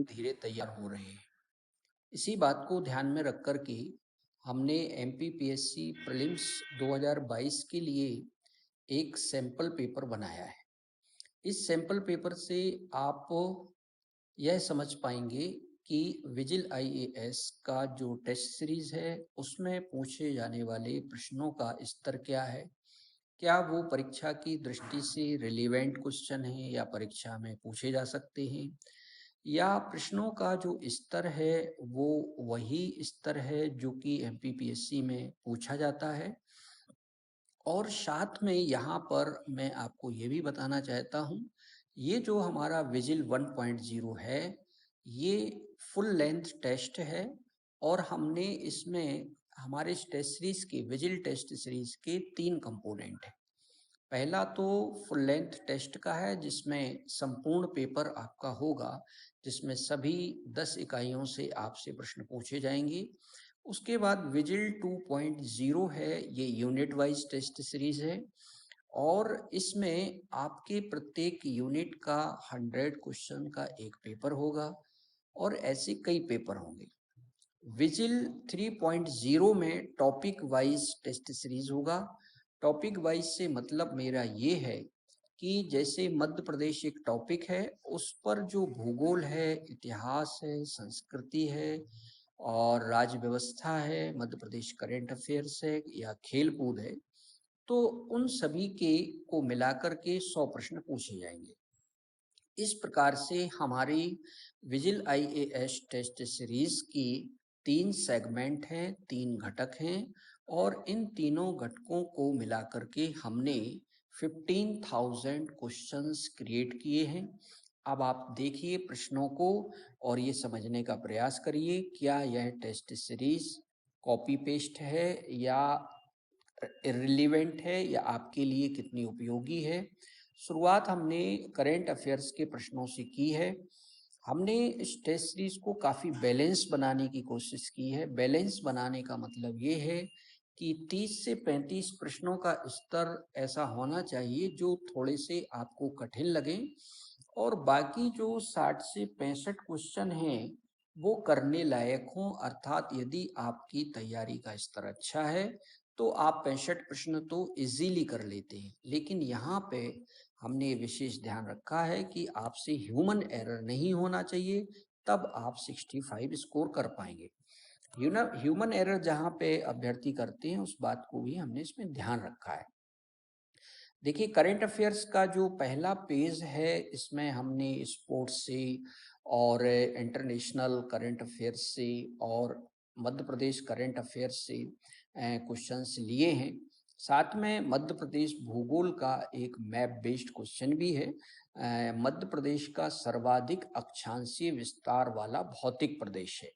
धीरे तैयार हो रहे हैं। इसी बात को ध्यान में रख कर के हमने एमपीपीएससी प्रीलिम्स 2022 के लिए एक सैंपल पेपर बनाया है। इस सैंपल पेपर से आप यह समझ पाएंगे कि विजिल आईएएस का जो टेस्ट सीरीज है उसमें पूछे जाने वाले प्रश्नों का स्तर क्या है, क्या वो परीक्षा की दृष्टि से रिलेवेंट क्वेश्चन है या परीक्षा में पूछे जा सकते हैं, या प्रश्नों का जो स्तर है वो वही स्तर है जो कि एमपीपीएससी में पूछा जाता है। और साथ में यहाँ पर मैं आपको ये भी बताना चाहता हूँ, ये जो हमारा विजिल 1.0 है ये फुल लेंथ टेस्ट है और हमने इसमें हमारे टेस्ट सीरीज के विजिल टेस्ट सीरीज के 3 कंपोनेंट हैं। पहला तो फुल लेंथ टेस्ट का है जिसमें संपूर्ण पेपर आपका होगा, जिसमें सभी 10 इकाइयों से आपसे प्रश्न पूछे जाएंगे। उसके बाद विजिल 2.0 है, ये यूनिट वाइज टेस्ट सीरीज है और इसमें आपके प्रत्येक यूनिट का 100 क्वेश्चन का एक पेपर होगा और ऐसे कई पेपर होंगे। विजिल 3.0 में टॉपिक वाइज टेस्ट सीरीज होगा। टॉपिक वाइज से मतलब मेरा ये है कि जैसे मध्य प्रदेश एक टॉपिक है, उस पर जो भूगोल है, इतिहास है, संस्कृति है और राज्य व्यवस्था है, मध्य प्रदेश करेंट अफेयर्स है या खेल कूद है, तो उन सभी के को मिलाकर के 100 प्रश्न पूछे जाएंगे। इस प्रकार से हमारी विजिल आईएएस टेस्ट सीरीज की 3 सेगमेंट हैं, 3 घटक हैं और इन तीनों घटकों को मिलाकर के हमने 15,000 क्वेश्चंस क्रिएट किए हैं। अब आप देखिए प्रश्नों को और ये समझने का प्रयास करिए, क्या यह टेस्ट सीरीज कॉपी पेस्ट है या रिलीवेंट है या आपके लिए कितनी उपयोगी है। शुरुआत हमने करेंट अफेयर्स के प्रश्नों से की है। हमने इस टेस्ट सीरीज को काफ़ी बैलेंस बनाने की कोशिश की है। बैलेंस बनाने का मतलब ये है कि 30 से 35 प्रश्नों का स्तर ऐसा होना चाहिए जो थोड़े से आपको कठिन लगें और बाकी जो 60 से 65 क्वेश्चन हैं वो करने लायक हों, अर्थात यदि आपकी तैयारी का स्तर अच्छा है तो आप 65 प्रश्न तो इजीली कर लेते हैं। लेकिन यहाँ पे हमने विशेष ध्यान रखा है कि आपसे ह्यूमन एरर नहीं होना चाहिए, तब आप 65 स्कोर कर पाएंगे। ह्यूमन एरर जहाँ पे अभ्यर्थी करते हैं उस बात को भी हमने इसमें ध्यान रखा है। देखिए करेंट अफेयर्स का जो पहला पेज है इसमें हमने स्पोर्ट्स से और इंटरनेशनल करेंट अफेयर्स से और मध्य प्रदेश करेंट अफेयर्स से क्वेश्चंस लिए हैं। साथ में मध्य प्रदेश भूगोल का एक मैप बेस्ड क्वेश्चन भी है। मध्य प्रदेश का सर्वाधिक अक्षांशीय विस्तार वाला भौतिक प्रदेश है।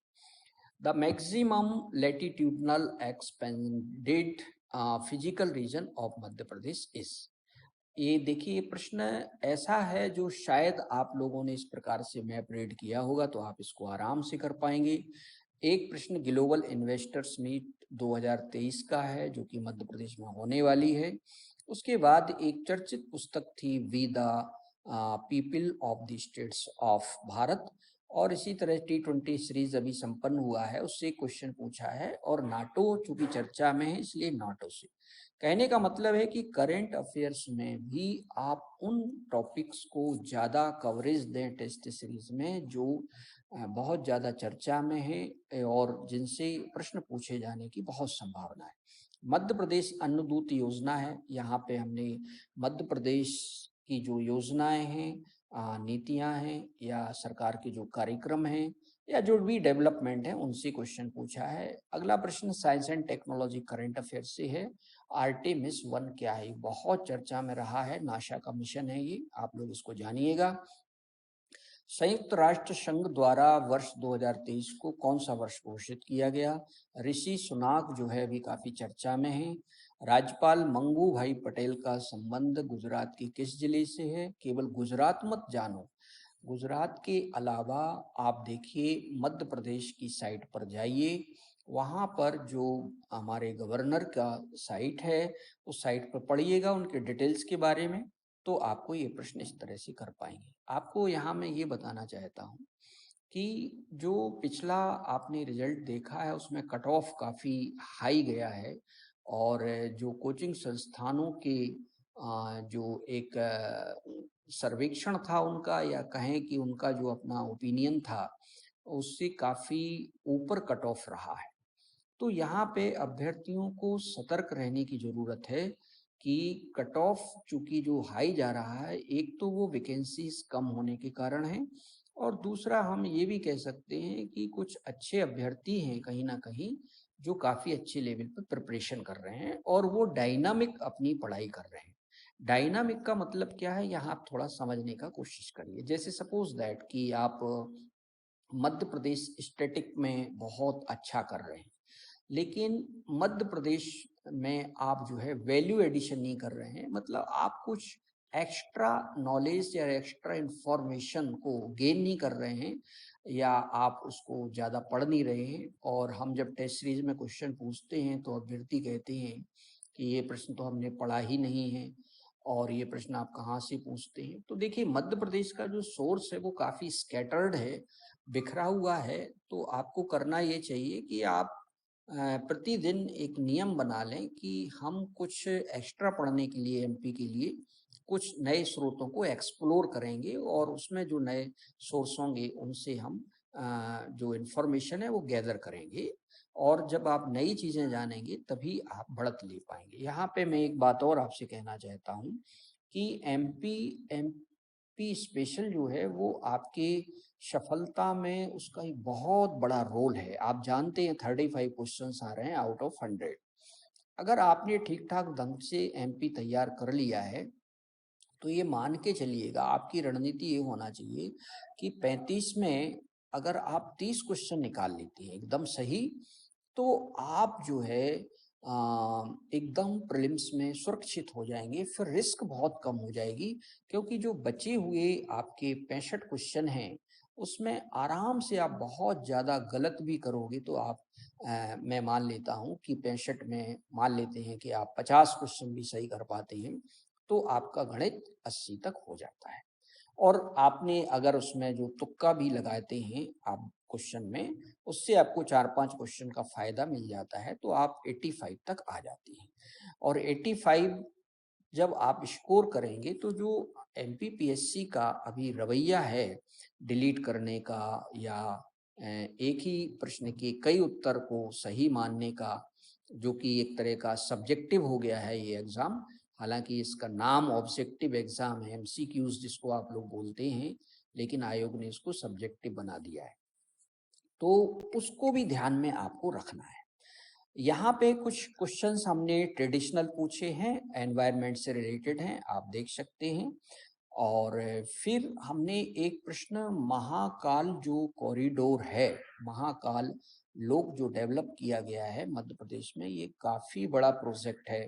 The maximum latitudinal expanded physical region of Madhya Pradesh is. ये देखिए ये प्रश्न ऐसा है जो शायद आप लोगों ने इस प्रकार से मैप रीड किया होगा तो आप इसको आराम से कर पाएंगे। एक प्रश्न ग्लोबल इन्वेस्टर्स मीट 2023 का है जो कि मध्य प्रदेश में होने वाली है। उसके बाद एक चर्चित पुस्तक थी we the people of the states of Bharat और इसी तरह T20 सीरीज अभी संपन्न हुआ है, उससे क्वेश्चन पूछा है और नाटो चूंकि चर्चा में है इसलिए नाटो से। कहने का मतलब है कि करेंट अफेयर्स में भी आप उन टॉपिक्स को ज़्यादा कवरेज दें टेस्ट सीरीज में जो बहुत ज़्यादा चर्चा में है और जिनसे प्रश्न पूछे जाने की बहुत संभावना है। मध्य प्रदेश अन्न दूत योजना है, यहाँ पे हमने मध्य प्रदेश की जो योजनाएं हैं, नीतियां हैं या सरकार के जो कार्यक्रम हैं या जो भी डेवलपमेंट है उनसे क्वेश्चन पूछा है। अगला प्रश्न science and technology current affair से है। आर्टेमिस 1 क्या है, बहुत चर्चा में रहा है, नासा का मिशन है ये, आप लोग इसको जानिएगा। संयुक्त राष्ट्र संघ द्वारा वर्ष 2023 को कौन सा वर्ष घोषित किया गया? ऋषि सुनाक जो है अभी काफी चर्चा में है। राज्यपाल मंगू भाई पटेल का संबंध गुजरात के किस जिले से है? केवल गुजरात मत जानो, गुजरात के अलावा आप देखिए मध्य प्रदेश की साइट पर जाइए, वहाँ पर जो हमारे गवर्नर का साइट है उस साइट पर पढ़िएगा उनके डिटेल्स के बारे में, तो आपको ये प्रश्न इस तरह से कर पाएंगे। आपको यहाँ मैं ये बताना चाहता हूँ कि जो पिछला आपने रिजल्ट देखा है उसमें कट ऑफ काफ़ी हाई गया है और जो कोचिंग संस्थानों के जो एक सर्वेक्षण था उनका, या कहें कि उनका जो अपना ओपिनियन था, उससे काफ़ी ऊपर कट ऑफ रहा है। तो यहाँ पे अभ्यर्थियों को सतर्क रहने की ज़रूरत है कि कट ऑफ चूँकि जो हाई जा रहा है, एक तो वो वैकेंसीज़ कम होने के कारण है, और दूसरा हम ये भी कह सकते हैं कि कुछ अच्छे अभ्यर्थी हैं कहीं न कहीं, जो काफ़ी अच्छे लेवल पे प्रिपरेशन कर रहे हैं और वो डायनामिक अपनी पढ़ाई कर रहे हैं। डायनामिक का मतलब क्या है, यहाँ आप थोड़ा समझने का कोशिश करिए। जैसे सपोज़ दैट कि आप मध्य प्रदेश स्टैटिक में बहुत अच्छा कर रहे हैं, लेकिन मध्य प्रदेश में आप जो है वैल्यू एडिशन नहीं कर रहे हैं, मतलब आप कुछ एक्स्ट्रा नॉलेज या एक्स्ट्रा इंफॉर्मेशन को गेन नहीं कर रहे हैं, या आप उसको ज़्यादा पढ़ नहीं रहे हैं। और हम जब टेस्ट सीरीज में क्वेश्चन पूछते हैं तो अभ्यर्थी कहते हैं कि ये प्रश्न तो हमने पढ़ा ही नहीं है और ये प्रश्न आप कहाँ से पूछते हैं। तो देखिए, मध्य प्रदेश का जो सोर्स है वो काफ़ी स्कैटर्ड है, बिखरा हुआ है। तो आपको करना ये चाहिए कि आप प्रतिदिन एक नियम बना लें कि हम कुछ एक्स्ट्रा पढ़ने के लिए, एमपी के लिए कुछ नए स्रोतों को एक्सप्लोर करेंगे और उसमें जो नए सोर्स होंगे उनसे हम जो इन्फॉर्मेशन है वो गैदर करेंगे, और जब आप नई चीज़ें जानेंगे तभी आप बढ़त ले पाएंगे। यहाँ पे मैं एक बात और आपसे कहना चाहता हूँ कि एमपी स्पेशल जो है वो आपके सफलता में उसका एक बहुत बड़ा रोल है। आप जानते हैं 35 क्वेश्चंस आ रहे हैं आउट ऑफ 100। अगर आपने ठीक ठाक ढंग से एमपी तैयार कर लिया है तो ये मान के चलिएगा, आपकी रणनीति ये होना चाहिए कि 35 में अगर आप 30 क्वेश्चन निकाल लेती हैं एकदम सही, तो आप जो है एकदम प्रीलिम्स में सुरक्षित हो जाएंगे। फिर रिस्क बहुत कम हो जाएगी, क्योंकि जो बचे हुए आपके 65 क्वेश्चन हैं उसमें आराम से आप बहुत ज़्यादा गलत भी करोगे तो आप मैं मान लेता हूँ कि 65 में मान लेते हैं कि आप 50 क्वेश्चन भी सही कर पाते हैं, तो आपका गणित 80 तक हो जाता है। और आपने अगर उसमें जो तुक्का भी लगाते हैं आप क्वेश्चन में, उससे आपको 4-5 क्वेश्चन का फ़ायदा मिल जाता है, तो आप 85 तक आ जाती हैं। और 85 जब आप स्कोर करेंगे तो जो एमपीपीएससी का अभी रवैया है डिलीट करने का, या एक ही प्रश्न के कई उत्तर को सही मानने का, जो कि एक तरह का सब्जेक्टिव हो गया है ये एग्ज़ाम। हालांकि इसका नाम ऑब्जेक्टिव एग्ज़ाम है, एमसीक्यूज जिसको आप लोग बोलते हैं, लेकिन आयोग ने इसको सब्जेक्टिव बना दिया है, तो उसको भी ध्यान में आपको रखना है। यहाँ पे कुछ क्वेश्चंस हमने ट्रेडिशनल पूछे हैं, एनवायरनमेंट से रिलेटेड हैं, आप देख सकते हैं। और फिर हमने एक प्रश्न, महाकाल जो कॉरिडोर है, महाकाल लोक जो डेवलप किया गया है मध्य प्रदेश में, ये काफ़ी बड़ा प्रोजेक्ट है।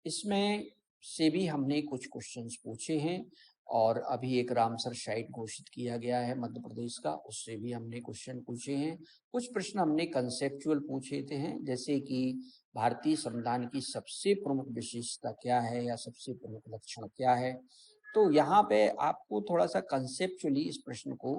इसमें से भी हमने कुछ क्वेश्चंस पूछे हैं, और अभी एक रामसर साइट घोषित किया गया है मध्य प्रदेश का, उससे भी हमने क्वेश्चन पूछे हैं। कुछ प्रश्न हमने कंसेप्चुअल पूछे थे हैं, जैसे कि भारतीय संविधान की सबसे प्रमुख विशेषता क्या है या सबसे प्रमुख लक्षण क्या है। तो यहाँ पे आपको थोड़ा सा कंसेप्चुअली इस प्रश्न को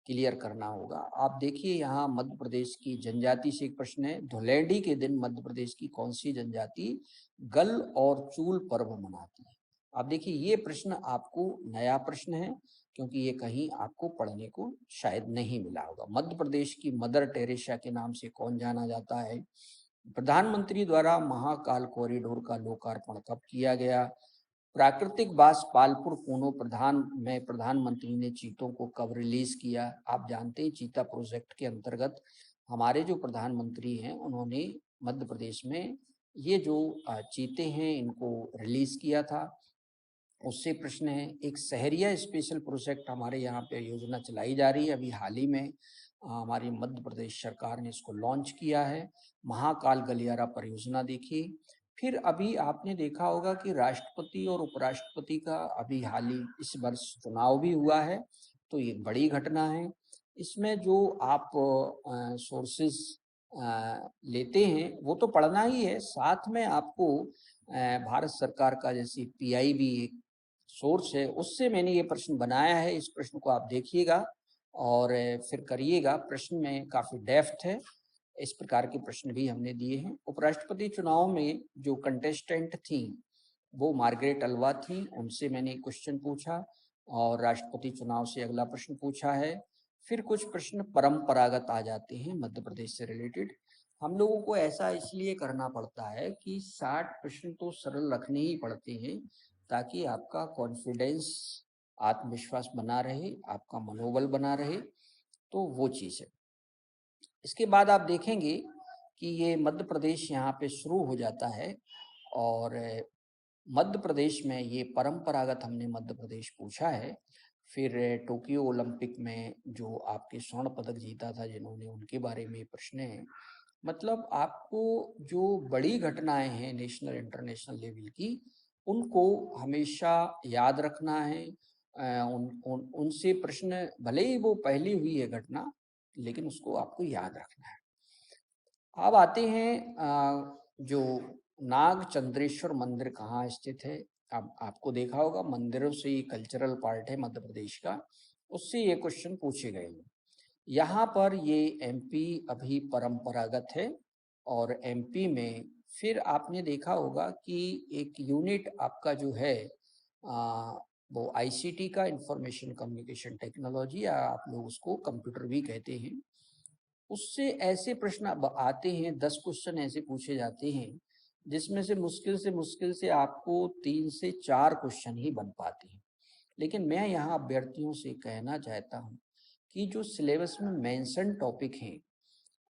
क्लियर करना होगा। आप देखिए, यहाँ मध्य प्रदेश की जनजाति से एक प्रश्न है, धुलेंडी के दिन मध्य प्रदेश की कौन सी जनजाति गल और चूल पर्व मनाती है। आप देखिए, ये प्रश्न आपको नया प्रश्न है, क्योंकि ये कहीं आपको पढ़ने को शायद नहीं मिला होगा। मध्य प्रदेश की मदर टेरेसा के नाम से कौन जाना जाता है? प्रधानमंत्री द्वारा महाकाल कॉरिडोर का लोकार्पण कब किया गया? प्राकृतिक बास पालपुर कूनो प्रधानमंत्री ने चीतों को कब रिलीज किया? आप जानते हैं चीता प्रोजेक्ट के अंतर्गत हमारे जो प्रधानमंत्री हैं उन्होंने मध्य प्रदेश में ये जो चीते हैं इनको रिलीज किया था। उससे प्रश्न है, एक सहरिया स्पेशल प्रोजेक्ट हमारे यहाँ पे योजना चलाई जा रही है, अभी हाल ही में हमारी मध्य प्रदेश सरकार ने इसको लॉन्च किया है। महाकाल गलियारा परियोजना देखिए। फिर अभी आपने देखा होगा कि राष्ट्रपति और उपराष्ट्रपति का अभी हाल ही इस वर्ष चुनाव भी हुआ है, तो ये बड़ी घटना है। इसमें जो आप सोर्सेस लेते हैं वो तो पढ़ना ही है, साथ में आपको भारत सरकार का जैसे पीआईबी एक सोर्स है, उससे मैंने ये प्रश्न बनाया है। इस प्रश्न को आप देखिएगा, और फिर करिएगा। प्रश्न में काफ़ी डेप्थ है, इस प्रकार के प्रश्न भी हमने दिए हैं। उपराष्ट्रपति चुनाव में जो कंटेस्टेंट थी वो मार्गरेट अल्वा थी, उनसे मैंने क्वेश्चन पूछा, और राष्ट्रपति चुनाव से अगला प्रश्न पूछा है। फिर कुछ प्रश्न परंपरागत आ जाते हैं मध्य प्रदेश से रिलेटेड। हम लोगों को ऐसा इसलिए करना पड़ता है कि 60 प्रश्न तो सरल रखने ही पड़ते हैं, ताकि आपका कॉन्फिडेंस, आत्मविश्वास बना रहे, आपका मनोबल बना रहे, तो वो चीज़ है। इसके बाद आप देखेंगे कि ये मध्य प्रदेश यहाँ पे शुरू हो जाता है, और मध्य प्रदेश में ये परंपरागत हमने मध्य प्रदेश पूछा है। फिर टोक्यो ओलंपिक में जो आपके स्वर्ण पदक जीता था जिन्होंने, उनके बारे में प्रश्न है। मतलब आपको जो बड़ी घटनाएं हैं नेशनल इंटरनेशनल लेवल की, उनको हमेशा याद रखना है। उनसे प्रश्न, भले ही वो पहली हुई है घटना, लेकिन उसको आपको याद रखना है। अब आते हैं जो नाग चंद्रेश्वर मंदिर कहाँ स्थित है। अब आपको देखा होगा मंदिरों से ही कल्चरल पार्ट है मध्य प्रदेश का, उससे ये क्वेश्चन पूछे गए हैं। यहाँ पर ये एमपी अभी परंपरागत है, और एमपी में फिर आपने देखा होगा कि एक यूनिट आपका जो है वो आईसीटी का, इंफॉर्मेशन कम्युनिकेशन टेक्नोलॉजी, या आप लोग उसको कंप्यूटर भी कहते हैं। उससे ऐसे प्रश्न आते हैं, 10 क्वेश्चन ऐसे पूछे जाते हैं जिसमें से मुश्किल से आपको 3 से 4 क्वेश्चन ही बन पाते हैं। लेकिन मैं यहाँ अभ्यर्थियों से कहना चाहता हूँ कि जो सिलेबस में मेंशन टॉपिक हैं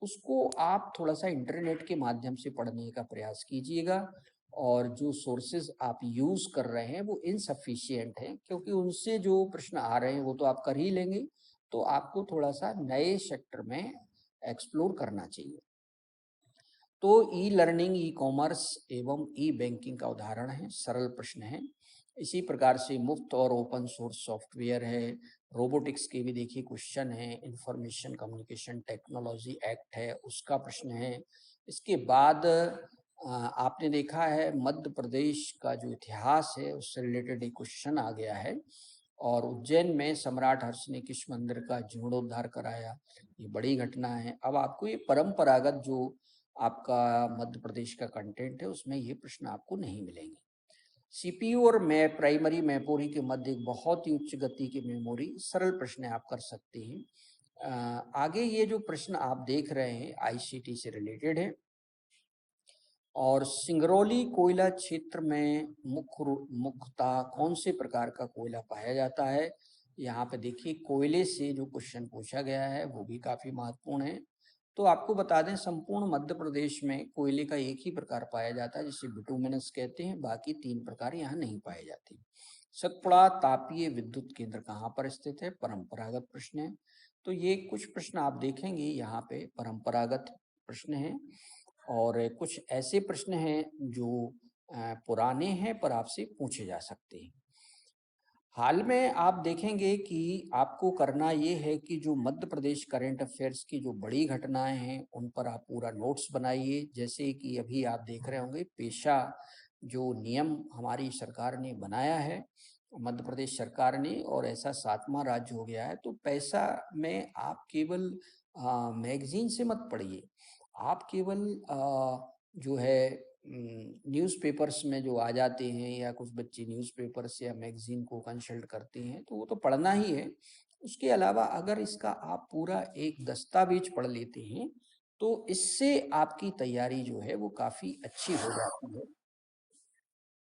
उसको आप थोड़ा सा इंटरनेट के माध्यम से पढ़ने का प्रयास कीजिएगा, और जो सोर्सेज आप यूज़ कर रहे हैं वो इनसफिशिएंट हैं, क्योंकि उनसे जो प्रश्न आ रहे हैं वो तो आप कर ही लेंगे। तो आपको थोड़ा सा नए सेक्टर में एक्सप्लोर करना चाहिए। तो ई लर्निंग, ई कॉमर्स एवं ई बैंकिंग का उदाहरण है, सरल प्रश्न है। इसी प्रकार से मुफ्त और ओपन सोर्स सॉफ्टवेयर है। रोबोटिक्स के भी देखिए क्वेश्चन है। इंफॉर्मेशन कम्युनिकेशन टेक्नोलॉजी एक्ट है, उसका प्रश्न है। इसके बाद आपने देखा है मध्य प्रदेश का जो इतिहास है उससे रिलेटेड एक क्वेश्चन आ गया है, और उज्जैन में सम्राट हर्ष ने किस मंदिर का जीर्णोद्धार कराया, ये बड़ी घटना है। अब आपको ये परंपरागत जो आपका मध्य प्रदेश का कंटेंट है उसमें ये प्रश्न आपको नहीं मिलेंगे। सीपीयू और प्राइमरी मेमोरी के मध्य एक बहुत ही उच्च गति की मेमोरी, सरल प्रश्न आप कर सकते हैं। आगे ये जो प्रश्न आप देख रहे हैं आईसीटी से रिलेटेड है। और सिंगरौली कोयला क्षेत्र में मुख्यतः कौन से प्रकार का कोयला पाया जाता है। यहाँ पे देखिए कोयले से जो क्वेश्चन पूछा गया है वो भी काफ़ी महत्वपूर्ण है। तो आपको बता दें संपूर्ण मध्य प्रदेश में कोयले का एक ही प्रकार पाया जाता है जिसे बिटुमिनस कहते हैं, बाकी 3 प्रकार यहाँ नहीं पाए जाते। सतपुड़ा तापीय विद्युत केंद्र कहाँ पर स्थित है, परंपरागत प्रश्न है। तो ये कुछ प्रश्न आप देखेंगे यहाँ पे परंपरागत प्रश्न हैं, और कुछ ऐसे प्रश्न हैं जो पुराने हैं पर आपसे पूछे जा सकते हैं। हाल में आप देखेंगे कि आपको करना ये है कि जो मध्य प्रदेश करंट अफेयर्स की जो बड़ी घटनाएं हैं उन पर आप पूरा नोट्स बनाइए। जैसे कि अभी आप देख रहे होंगे पेशा जो नियम हमारी सरकार ने बनाया है, मध्य प्रदेश सरकार ने, और ऐसा 7वां राज्य हो गया है। तो पैसा में आप केवल मैगजीन से मत पढ़िए, आप केवल जो है न्यूज़पेपर्स में जो आ जाते हैं, या कुछ बच्चे न्यूज़पेपर्स या मैगजीन को कंसल्ट करते हैं, तो वो तो पढ़ना ही है। उसके अलावा अगर इसका आप पूरा एक दस्तावेज पढ़ लेते हैं तो इससे आपकी तैयारी जो है वो काफ़ी अच्छी हो जाती है।